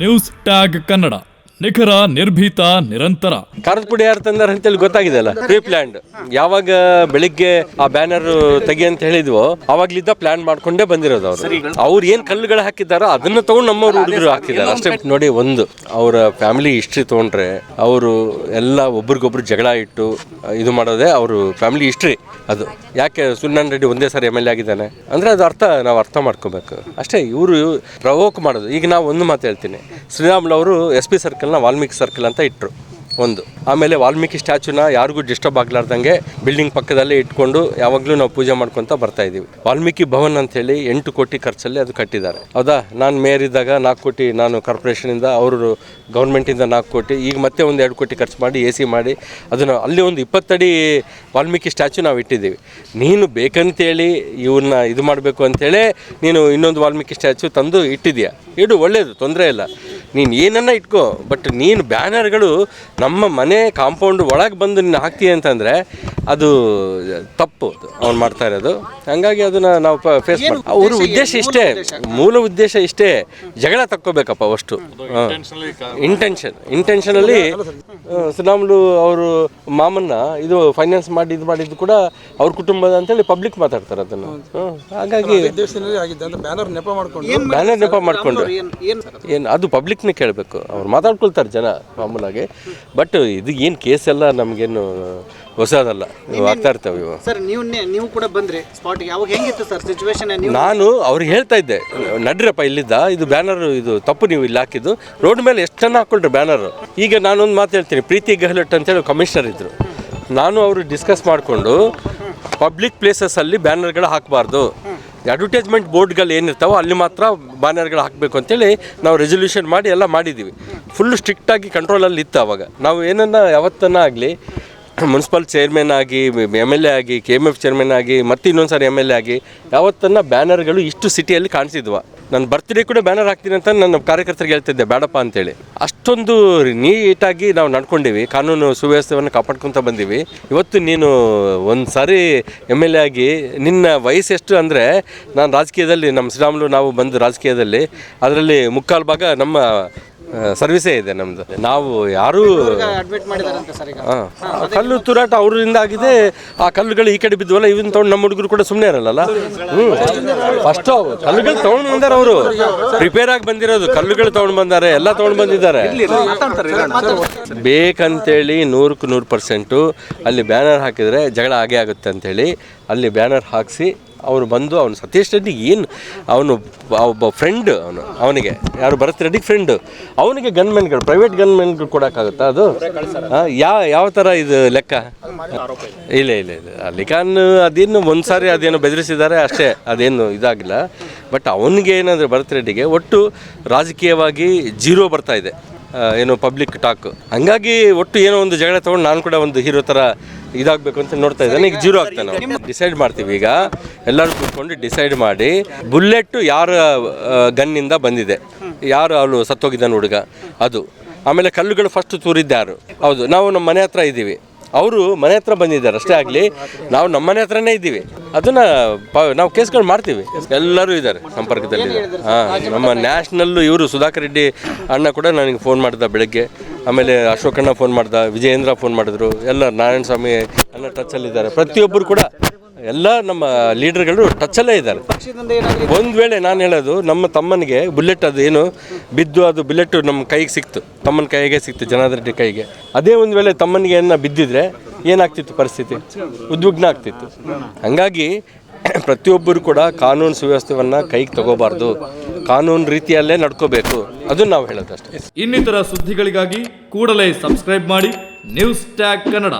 News tag Kannada, ನಿಖರ, ನಿರ್ಭೀತ, ನಿರಂತರ. ಖಾರದ ಪುಡಿ ಯಾರು ತಂದಾರ ಅಂತೇಳಿ ಗೊತ್ತಾಗಿದೆ ಅಲ್ಲ. Pre planned. ಯಾವಾಗ ಬೆಳಿಗ್ಗೆ ಆ ಬ್ಯಾನರ್ ತೆಗಿ ಅಂತ ಹೇಳಿದ್ವೋ ಅವಾಗ್ಲಿದ್ದ ಪ್ಲಾನ್ ಮಾಡ್ಕೊಂಡೇ ಬಂದಿರೋದು ಅವ್ರು ಏನ್ ಕಲ್ಲುಗಳು ಹಾಕಿದಾರೋ ಅದನ್ನ ತಗೊಂಡು ನಮ್ಮವ್ರು ಹುಡುಗರು ಹಾಕಿದ್ದಾರೆ ಅಷ್ಟೇ. ನೋಡಿ, ಒಂದು ಅವರ ಫ್ಯಾಮಿಲಿ ಹಿಸ್ಟ್ರಿ ತಗೊಂಡ್ರೆ ಅವರು ಎಲ್ಲ ಒಬ್ರಿಗೊಬ್ರು ಜಗಳ ಇಟ್ಟು ಇದು ಮಾಡೋದೇ ಅವರು ಫ್ಯಾಮಿಲಿ ಹಿಸ್ಟ್ರಿ. ಅದು ಯಾಕೆ ಸುನೀಲ್ ರೆಡ್ಡಿ ಒಂದೇ ಸಾರಿ MLA ಆಗಿದ್ದಾನೆ ಅಂದ್ರೆ ಅದು ನಾವು ಅರ್ಥ ಮಾಡ್ಕೋಬೇಕು ಅಷ್ಟೇ. ಇವರು ಪ್ರವೋಕ್ ಮಾಡೋದು. ಈಗ ನಾವು ಒಂದು ಮಾತು ಹೇಳ್ತೀನಿ, ಶ್ರೀರಾಮುಲು ಅವರು SP ಸರ್ಕಲ್ನ ವಾಲ್ಮೀಕಿ ಸರ್ಕಲ್ ಅಂತ ಇಟ್ಟರು ಒಂದು. ಆಮೇಲೆ ವಾಲ್ಮೀಕಿ ಸ್ಟ್ಯಾಚ್ಯೂನ ಯಾರಿಗೂ ಡಿಸ್ಟರ್ಬ್ ಆಗ್ಲಾರ್ದಂಗೆ ಬಿಲ್ಡಿಂಗ್ ಪಕ್ಕದಲ್ಲೇ ಇಟ್ಕೊಂಡು ಯಾವಾಗಲೂ ನಾವು ಪೂಜೆ ಮಾಡ್ಕೊತ ಬರ್ತಾ ಇದ್ದೀವಿ. ವಾಲ್ಮೀಕಿ ಭವನ್ ಅಂತೇಳಿ 8 ಕೋಟಿ ಖರ್ಚಲ್ಲಿ ಅದು ಕಟ್ಟಿದ್ದಾರೆ. ಹೌದಾ? ನಾನು ಮೇಯರ್ ಇದ್ದಾಗ 4 ಕೋಟಿ, ನಾನು ಕಾರ್ಪೊರೇಷನಿಂದ, ಅವರು ಗೌರ್ಮೆಂಟಿಂದ 4 ಕೋಟಿ, ಈಗ ಮತ್ತೆ ಒಂದು 2 ಕೋಟಿ ಖರ್ಚು ಮಾಡಿ AC ಮಾಡಿ ಅದನ್ನು ಅಲ್ಲಿ ಒಂದು 20 ಅಡಿ ವಾಲ್ಮೀಕಿ ಸ್ಟ್ಯಾಚ್ಯೂ ನಾವು ಇಟ್ಟಿದ್ದೀವಿ. ನೀನು ಬೇಕಂತೇಳಿ ಇವನ್ನ ಇದು ಮಾಡಬೇಕು ಅಂತೇಳಿ ನೀನು ಇನ್ನೊಂದು ವಾಲ್ಮೀಕಿ ಸ್ಟ್ಯಾಚ್ಯೂ ತಂದು ಇಟ್ಟಿದೆಯಾ, ಇಡು, ಒಳ್ಳೆಯದು, ತೊಂದರೆ ಇಲ್ಲ, ನೀನು ಏನನ್ನ ಇಟ್ಕೋ. ಬಟ್ ನೀನು ಬ್ಯಾನರ್ಗಳು ನಮ್ಮ ಮನೆ ಕಾಂಪೌಂಡ್ ಒಳಗೆ ಬಂದು ನೀನು ಹಾಕ್ತೀಯ ಅಂತಂದರೆ ಅದು ತಪ್ಪು ಅವ್ನು ಮಾಡ್ತಾ ಇರೋದು. ಹಾಗಾಗಿ ಅದನ್ನು ನಾವು ಫೇಸ್ ಮಾಡಿ, ಅವ್ರ ಉದ್ದೇಶ ಇಷ್ಟೇ, ಮೂಲ ಉದ್ದೇಶ ಇಷ್ಟೇ, ಜಗಳ ತಕ್ಕೋಬೇಕಪ್ಪ ಅಷ್ಟು. ಇಂಟೆನ್ಷನಲ್ಲಿ ಶ್ರೀರಾಮುಲು ಅವರು ಮಾಮನ್ನ ಇದು ಫೈನಾನ್ಸ್ ಮಾಡಿ ಇದು ಮಾಡಿದ್ದು ಕೂಡ ಅವ್ರ ಕುಟುಂಬದ ಅಂತೇಳಿ ಪಬ್ಲಿಕ್ ಮಾತಾಡ್ತಾರೆ ಅದನ್ನು. ಹಾಗಾಗಿ ಬ್ಯಾನರ್ ನೆಪ ಮಾಡ್ಕೊಂಡು ಏನು ಅದು ಪಬ್ಲಿಕ್ನೇ ಕೇಳಬೇಕು, ಅವ್ರು ಮಾತಾಡ್ಕೊಳ್ತಾರೆ ಜನ ಮಾಮೂಲಾಗಿ. ಬಟ್ ಇದು ಏನು ಕೇಸ್ ಎಲ್ಲ ನಮಗೇನು ಹೊಸದಲ್ಲ, ಆಗ್ತಾ ಇರ್ತವೆ ಇವು. ನೀವು ಕೂಡ ಬಂದ್ರಿ ಸ್ಪಾಟ್ಗೆ, ಅವಾಗ ಹೆಂಗಿತ್ತು ಸರ್ ಸಿಚುವೇಶನ್? ನಾನು ಅವ್ರಿಗೆ ಹೇಳ್ತಾ ಇದ್ದೆ, ನಡ್ರಪ್ಪ ಇಲ್ಲಿದ್ದ, ಇದು ಬ್ಯಾನರ್ ಇದು ತಪ್ಪು, ನೀವು ಇಲ್ಲಿ ಹಾಕಿದ್ದು ರೋಡ್ ಮೇಲೆ ಎಷ್ಟು ಜನ ಹಾಕ್ಕೊಳ್ರಿ ಬ್ಯಾನರ್. ಈಗ ನಾನೊಂದು ಮಾತು ಹೇಳ್ತೀನಿ, ಪ್ರೀತಿ ಗೆಹ್ಲೋಟ್ ಅಂತೇಳಿ ಕಮಿಷನರ್ ಇದ್ದರು, ನಾನು ಅವರು ಡಿಸ್ಕಸ್ ಮಾಡಿಕೊಂಡು ಪಬ್ಲಿಕ್ ಪ್ಲೇಸಸ್ಸಲ್ಲಿ ಬ್ಯಾನರ್ಗಳು ಹಾಕಬಾರ್ದು, ಅಡ್ವರ್ಟೈಸ್ಮೆಂಟ್ ಬೋರ್ಡ್ಗಳು ಏನಿರ್ತಾವೋ ಅಲ್ಲಿ ಮಾತ್ರ ಬ್ಯಾನರ್ಗಳು ಹಾಕಬೇಕು ಅಂತೇಳಿ ನಾವು ರೆಸೊಲ್ಯೂಷನ್ ಮಾಡಿ ಎಲ್ಲ ಮಾಡಿದ್ದೀವಿ. ಫುಲ್ಲು ಸ್ಟ್ರಿಕ್ಟಾಗಿ ಕಂಟ್ರೋಲಲ್ಲಿ ಇತ್ತು ಅವಾಗ. ನಾವು ಏನನ್ನ ಯಾವತ್ತನ್ನ ಆಗಲಿ ಮುನ್ಸಿಪಲ್ ಚೇರ್ಮನ್ ಆಗಿ, MLA ಆಗಿ, KMF ಚೇರ್ಮನ್ ಆಗಿ, ಮತ್ತು ಇನ್ನೊಂದು ಸಾರಿ MLA ಆಗಿ ಯಾವತ್ತನ್ನ ಬ್ಯಾನರ್ಗಳು ಇಷ್ಟು ಸಿಟಿಯಲ್ಲಿ ಕಾಣಿಸಿದ್ವ. ನನ್ನ ಬರ್ತ್ಡೇ ಕೂಡ ಬ್ಯಾನರ್ ಹಾಕ್ತೀನಿ ಅಂತ ನನ್ನ ಕಾರ್ಯಕರ್ತರಿಗೆ ಹೇಳ್ತಿದ್ದೆ, ಬೇಡಪ್ಪ ಅಂತೇಳಿ. ಅಷ್ಟೊಂದು ನೀಟಾಗಿ ನಾವು ನಡ್ಕೊಂಡಿವಿ, ಕಾನೂನು ಸುವ್ಯವಸ್ಥೆಯನ್ನು ಕಾಪಾಡ್ಕೊತ ಬಂದೀವಿ. ಇವತ್ತು ನೀನು ಒಂದು ಸಾರಿ MLA ಆಗಿ ನಿನ್ನ ವಯಸ್ಸು ಎಷ್ಟು ಅಂದರೆ, ನಾನು ರಾಜಕೀಯದಲ್ಲಿ, ನಮ್ಮ ಶ್ರೀರಾಮುಲು ನಾವು ಬಂದು ರಾಜಕೀಯದಲ್ಲಿ ಅದರಲ್ಲಿ ಮುಕ್ಕಾಲು ಭಾಗ ನಮ್ಮ ಸರ್ವಿಸೇ ಇದೆ ನಮ್ಮದು. ನಾವು ಯಾರೂ ಕಲ್ಲು ತೂರಾಟ ಅವರಿಂದ ಆಗಿದೆ. ಆ ಕಲ್ಲುಗಳು ಈ ಕಡೆ ಬಿದ್ದುವಲ್ಲ, ಇವನ್ನ ತೊಗೊಂಡು ನಮ್ಮ ಹುಡುಗರು ಕೂಡ ಸುಮ್ಮನೆ ಇರಲ್ಲ. ಫಸ್ಟು ಕಲ್ಲುಗಳು ತೊಗೊಂಡು ಬಂದಾರೆ, ಅವರು ರಿಪೇರ್ ಆಗಿ ಬಂದಿರೋದು ಕಲ್ಲುಗಳು ತೊಗೊಂಡು ಬಂದಾರೆ, ಎಲ್ಲ ತೊಗೊಂಡು ಬಂದಿದ್ದಾರೆ. ಬೇಕಂತೇಳಿ 100ಕ್ಕೆ 100% ಅಲ್ಲಿ ಬ್ಯಾನರ್ ಹಾಕಿದರೆ ಜಗಳ ಆಗೇ ಆಗುತ್ತೆ ಅಂಥೇಳಿ ಅಲ್ಲಿ ಬ್ಯಾನರ್ ಹಾಕಿಸಿ ಅವರು ಬಂದು, ಅವನು ಸತೀಶ್ ರೆಡ್ಡಿ ಏನು, ಅವನು ಒಬ್ಬ ಫ್ರೆಂಡ್, ಅವನಿಗೆ ಯಾರು ಭರತ್ ರೆಡ್ಡಿಗೆ ಫ್ರೆಂಡು, ಅವನಿಗೆ ಗನ್ಮೆನ್ಗಳು, ಪ್ರೈವೇಟ್ ಗನ್ಮೆನ್ಗಳು ಕೊಡೋಕ್ಕಾಗುತ್ತಾ? ಅದು ಯಾವ ಥರ ಇದು ಲೆಕ್ಕ? ಇಲ್ಲ ಅಲಿಖಾನ್ ಅದೇನು ಒಂದು ಸಾರಿ ಅದೇನೋ ಬೆದರಿಸಿದ್ದಾರೆ ಅಷ್ಟೇ, ಅದೇನು ಇದಾಗಿಲ್ಲ. ಬಟ್ ಅವನಿಗೆ ಏನಂದರೆ ಭರತ್ ರೆಡ್ಡಿಗೆ ಒಟ್ಟು ರಾಜಕೀಯವಾಗಿ 0 ಬರ್ತಾ ಇದೆ, ಏನೋ ಪಬ್ಲಿಕ್ ಟಾಕ್. ಹಂಗಾಗಿ ಒಟ್ಟು ಏನೋ ಒಂದು ಜಗಳ ತೊಗೊಂಡು ನಾನು ಕೂಡ ಒಂದು ಹೀರೋ ಥರ ಇದಾಗಬೇಕು ಅಂತ ನೋಡ್ತಾ ಇದ್ದಾನೆ. ಈಗ 0 ಆಗ್ತಾನೆ. ಡಿಸೈಡ್ ಮಾಡ್ತೀವಿ, ಈಗ ಎಲ್ಲರೂ ಕೂತ್ಕೊಂಡು ಡಿಸೈಡ್ ಮಾಡಿ, ಬುಲೆಟ್ಟು ಯಾರ ಗನ್ನಿಂದ ಬಂದಿದೆ, ಯಾರು ಅವನು ಸತ್ತೋಗಿದ್ದಾನೆ ಹುಡುಗ, ಅದು. ಆಮೇಲೆ ಕಲ್ಲುಗಳು ಫಸ್ಟ್ ತೂರಿದ್ದು ಯಾರು? ಹೌದು, ನಾವು ನಮ್ಮ ಮನೆ ಹತ್ರ ಇದ್ದೀವಿ, ಅವರು ಮನೆ ಹತ್ರ ಬಂದಿದ್ದಾರೆ ಅಷ್ಟೇ. ಆಗಲಿ, ನಾವು ನಮ್ಮ ಮನೆ ಹತ್ರನೇ ಇದ್ದೀವಿ, ಅದನ್ನು ನಾವು ಕೇಸ್ಗಳು ಮಾಡ್ತೀವಿ. ಎಲ್ಲರೂ ಇದ್ದಾರೆ ಸಂಪರ್ಕದಲ್ಲಿ. ನಮ್ಮ ನ್ಯಾಷನಲ್ಲು ಇವರು ಸುಧಾಕರ್ ರೆಡ್ಡಿ ಅಣ್ಣ ಕೂಡ ನನಗೆ ಫೋನ್ ಮಾಡ್ದ ಬೆಳಗ್ಗೆ, ಆಮೇಲೆ ಅಶೋಕಣ್ಣ ಫೋನ್ ಮಾಡ್ದ, ವಿಜಯೇಂದ್ರ ಫೋನ್ ಮಾಡಿದ್ರು, ಎಲ್ಲ ನಾರಾಯಣ ಸ್ವಾಮಿ ಅಣ್ಣ ಟಚ್ಚಲ್ಲಿದ್ದಾರೆ. ಪ್ರತಿಯೊಬ್ಬರು ಕೂಡ ಎಲ್ಲ ನಮ್ಮ ಲೀಡರ್ಗಳು ಟಚ್ಚಲ್ಲೇ ಇದ್ದಾರೆ. ಒಂದು ವೇಳೆ ನಾನು ಹೇಳೋದು, ನಮ್ಮ ತಮ್ಮನಿಗೆ ಬುಲೆಟ್ ಅದು ಏನು ಬಿದ್ದು, ಅದು ಬುಲೆಟ್ ನಮ್ಮ ಕೈಗೆ ಸಿಕ್ತು, ತಮ್ಮನ ಕೈಗೆ ಸಿಕ್ತು, ಜನಾರ್ದನ್ ರೆಡ್ಡಿ ಕೈಗೆ. ಅದೇ ಒಂದು ವೇಳೆ ತಮ್ಮನಿಗೆ ಏನ ಬಿದ್ದಿದ್ರೆ ಏನಾಗ್ತಿತ್ತು ಪರಿಸ್ಥಿತಿ? ಉದ್ವಿಗ್ನ ಆಗ್ತಿತ್ತು. ಹಾಗಾಗಿ ಪ್ರತಿಯೊಬ್ಬರು ಕೂಡ ಕಾನೂನು ಸುವ್ಯವಸ್ಥೆಯನ್ನು ಕೈಗೆ ತಗೋಬಾರ್ದು, ಕಾನೂನು ರೀತಿಯಲ್ಲೇ ನಡ್ಕೋಬೇಕು, ಅದನ್ನು ನಾವು ಹೇಳೋದು ಅಷ್ಟೇ. ಇನ್ನಿತರ ಸುದ್ದಿಗಳಿಗಾಗಿ ಕೂಡಲೇ ಸಬ್ಸ್ಕ್ರೈಬ್ ಮಾಡಿ ನ್ಯೂಸ್ ಟ್ಯಾಗ್ ಕನ್ನಡ.